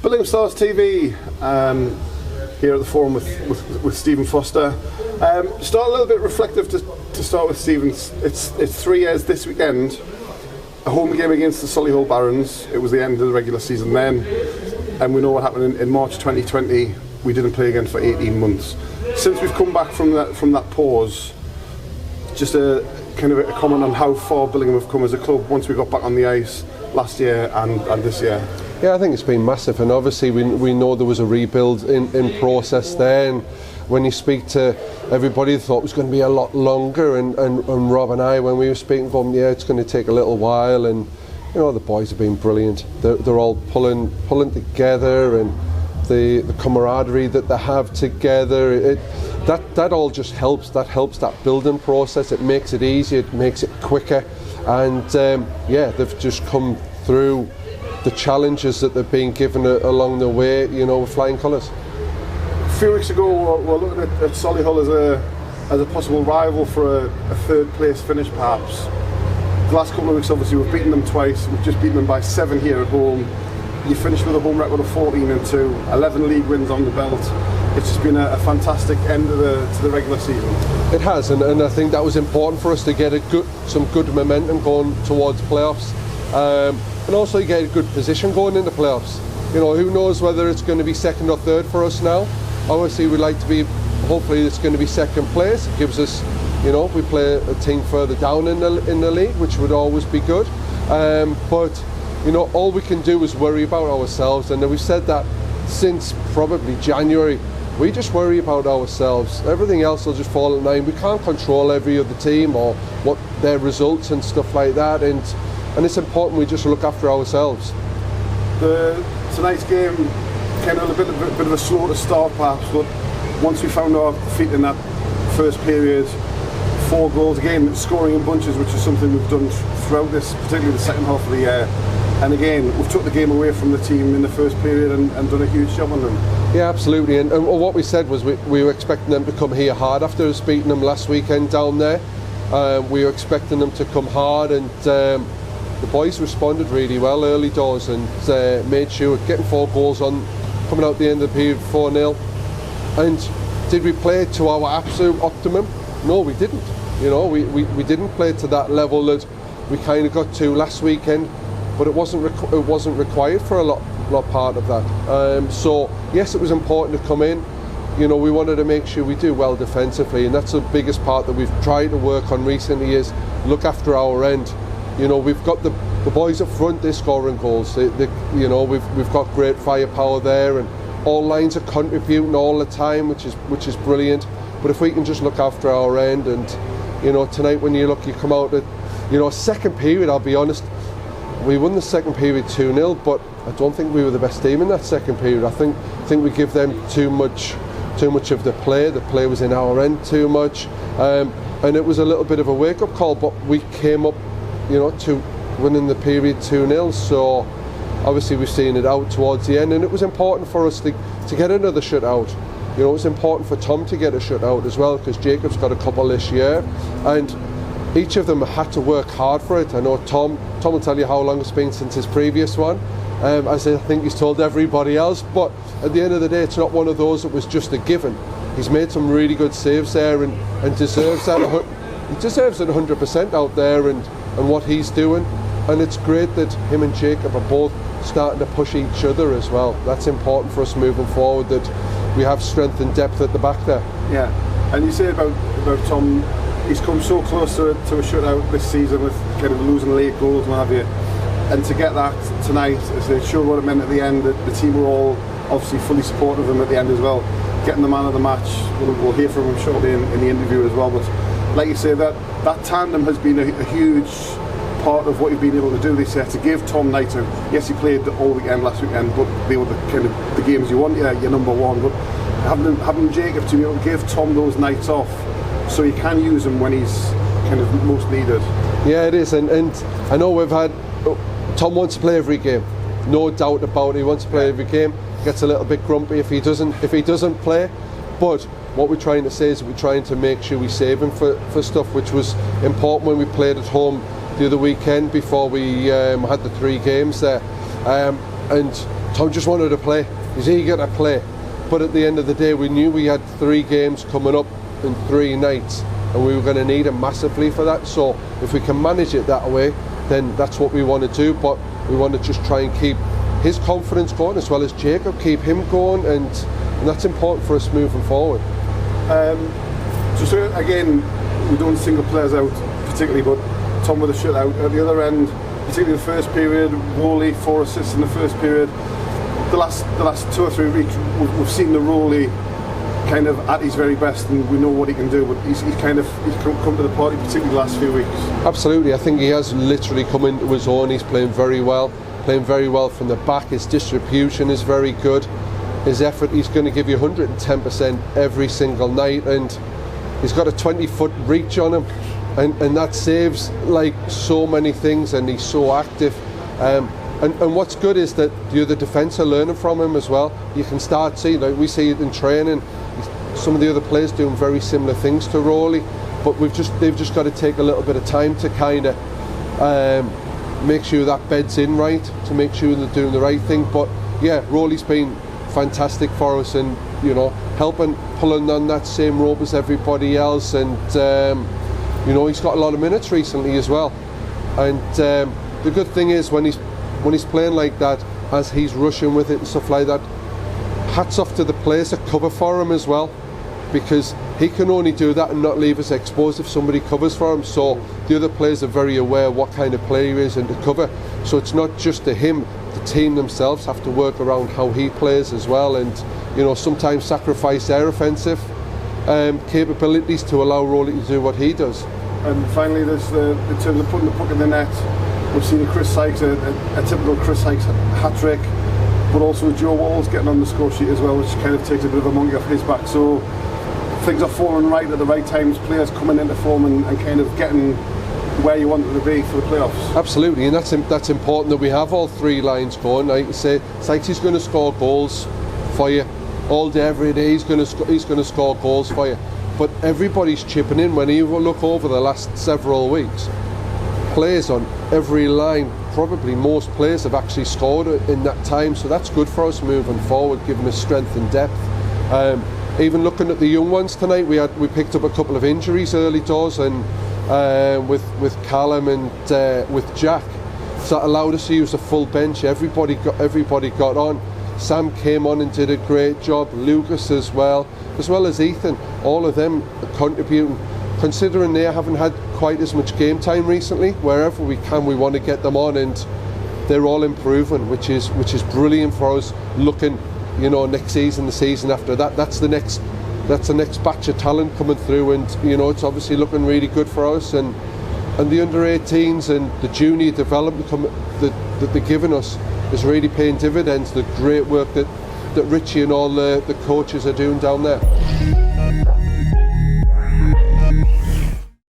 Billingham Stars TV, here at the forum with Stephen Foster. Start a little bit reflective to start with, Stephen. It's 3 years this weekend. A home game against the Solihull Barons. It was the end of the regular season then, and we know what happened in March 2020. We didn't play again for 18 months. Since we've come back from that pause, just a kind of a comment on how far Billingham have come as a club once we got back on the ice last year and this year. Yeah, I think it's been massive, and obviously we know there was a rebuild in process there, and when you speak to everybody, they thought it was going to be a lot longer, and Rob and I, when we were speaking, going, yeah, it's going to take a little while, and you know, the boys have been brilliant. They're all pulling together, and the camaraderie that they have together, that all just helps. That helps that building process. It makes it easier, it makes it quicker, and yeah, they've just come through the challenges that they've been given along the way, you know, with flying colours. A few weeks ago, we're looking at Solihull as a possible rival for a third place finish, perhaps. The last couple of weeks, obviously, we've beaten them twice. We've just beaten them by 7 here at home. You finished with a home record of 14-2, 11 league wins on the belt. It's just been a fantastic end to the regular season. It has, and I think that was important for us to get some good momentum going towards playoffs, and also get a good position going into playoffs. You know, who knows whether it's going to be second or third for us now. Obviously, we'd like to be. Hopefully, it's going to be second place. It gives us, you know, we play a team further down in the league, which would always be good. But you know, all we can do is worry about ourselves, and we've said that since probably January. We just worry about ourselves. Everything else will just fall in line. We can't control every other team or what their results and stuff like that, and it's important we just look after ourselves. Tonight's game kind of a bit of a slow to start, perhaps, but once we found our feet in that first period, 4 goals again, scoring in bunches, which is something we've done throughout this, particularly the second half of the year. And again, we've took the game away from the team in the first period and done a huge job on them. Yeah, absolutely. And what we said was we were expecting them to come here hard after us beating them last weekend down there. We were expecting them to come hard, and the boys responded really well early doors and made sure getting 4 goals on, coming out the end of the period 4-0. And did we play to our absolute optimum? No, we didn't. You know, we didn't play to that level that we kind of got to last weekend. But it wasn't required for a lot part of that. So yes, it was important to come in. You know, we wanted to make sure we do well defensively, and that's the biggest part that we've tried to work on recently, is look after our end. You know, we've got the boys up front, they're scoring goals. You know, we've got great firepower there, and all lines are contributing all the time, which is brilliant. But if we can just look after our end, and you know, tonight when you come out at, you know, second period, I'll be honest. We won the second period 2-0, but I don't think we were the best team in that second period. I think we give them too much of the play. The play was in our end too much, and it was a little bit of a wake-up call. But we came up, you know, to winning the period 2-0. So obviously we've seen it out towards the end, and it was important for us to get another shutout. You know, it was important for Tom to get a shutout as well, because Jacob's got a couple this year, and each of them had to work hard for it. I know Tom will tell you how long it's been since his previous one, as I think he's told everybody else, but at the end of the day, it's not one of those that was just a given. He's made some really good saves there, and deserves that. He deserves it 100% out there, and what he's doing, and it's great that him and Jacob are both starting to push each other as well. That's important for us moving forward, that we have strength and depth at the back there. Yeah, and you say about Tom, he's come so close to a shutout this season with kind of losing late goals and what have you. And to get that tonight, as it showed what it meant at the end, the team were all obviously fully supportive of him at the end as well. Getting the man of the match, we'll hear from him shortly in the interview as well. But like you say, that tandem has been a huge part of what you've been able to do this year, to give Tom nights out. Yes, he played all weekend last weekend, but they were the kind of the games you want, your number one. But having Jacob to be able to give Tom those nights off, so you can use him when he's kind of most needed. Yeah, it is, and I know we've had Tom wants to play every game, no doubt about it. He wants to play every game. Gets a little bit grumpy if he doesn't play, but what we're trying to say is we're trying to make sure we save him for stuff, which was important when we played at home the other weekend before we had the 3 games there. And Tom just wanted to play. He's eager to play. But at the end of the day, we knew we had 3 games coming up in 3 nights, and we were going to need him massively for that. So if we can manage it that way, then that's what we want to do. But we want to just try and keep his confidence going, as well as Jacob, keep him going, and that's important for us moving forward. Just again, we don't single players out particularly, but Tom with a shutout at the other end, particularly the first period. Rowley 4 assists in the first period. The last 2 or 3 weeks, we've seen the Rowley kind of at his very best, and we know what he can do. But he's come to the party, particularly the last few weeks. Absolutely, I think he has literally come into his own. He's playing very well from the back. His distribution is very good. His effort, he's going to give you 110% every single night, and he's got a 20-foot reach on him, and that saves like so many things, and he's so active. And what's good is that the other defence are learning from him as well. You can start seeing, like we see it in training, some of the other players doing very similar things to Rowley, but they've just got to take a little bit of time to kind of make sure that bed's in right, to make sure they're doing the right thing. But yeah, Rowley's been fantastic for us, and pulling on that same rope as everybody else, and he's got a lot of minutes recently as well. And the good thing is when he's playing like that, as he's rushing with it and stuff like that, hats off to the players that cover for him as well, because he can only do that and not leave us exposed if somebody covers for him. So the other players are very aware what kind of player he is and to cover. So it's not just to him, the team themselves have to work around how he plays as well, and sometimes sacrifice their offensive capabilities to allow Rowley to do what he does. And finally, there's in terms of putting the puck in the net, we've seen Chris Sykes, a typical Chris Sykes hat-trick, but also Joe Walls getting on the score sheet as well, which kind of takes a bit of a monkey off his back. So things are falling right at the right times, players coming into form and kind of getting where you want them to be for the playoffs. Absolutely, and that's important that we have all 3 lines going. Like I say, Sykes is going to score goals for you all day, every day. He's going to score goals for you. But everybody's chipping in. When you look over the last several weeks, players on every line, probably most players have actually scored in that time. So that's good for us moving forward, giving us strength and depth. Even looking at the young ones tonight, we picked up a couple of injuries early doors, and with Callum and with Jack, so that allowed us to use the full bench. Everybody got on. Sam came on and did a great job. Lucas as well as Ethan. All of them contributing. Considering they haven't had quite as much game time recently, wherever we can, we want to get them on, and they're all improving, which is brilliant for us. Looking, next season, the season after that, that's the next batch of talent coming through, and it's obviously looking really good for us. And the under-18s and the junior development that they're giving us is really paying dividends. The great work that Richie and all the coaches are doing down there.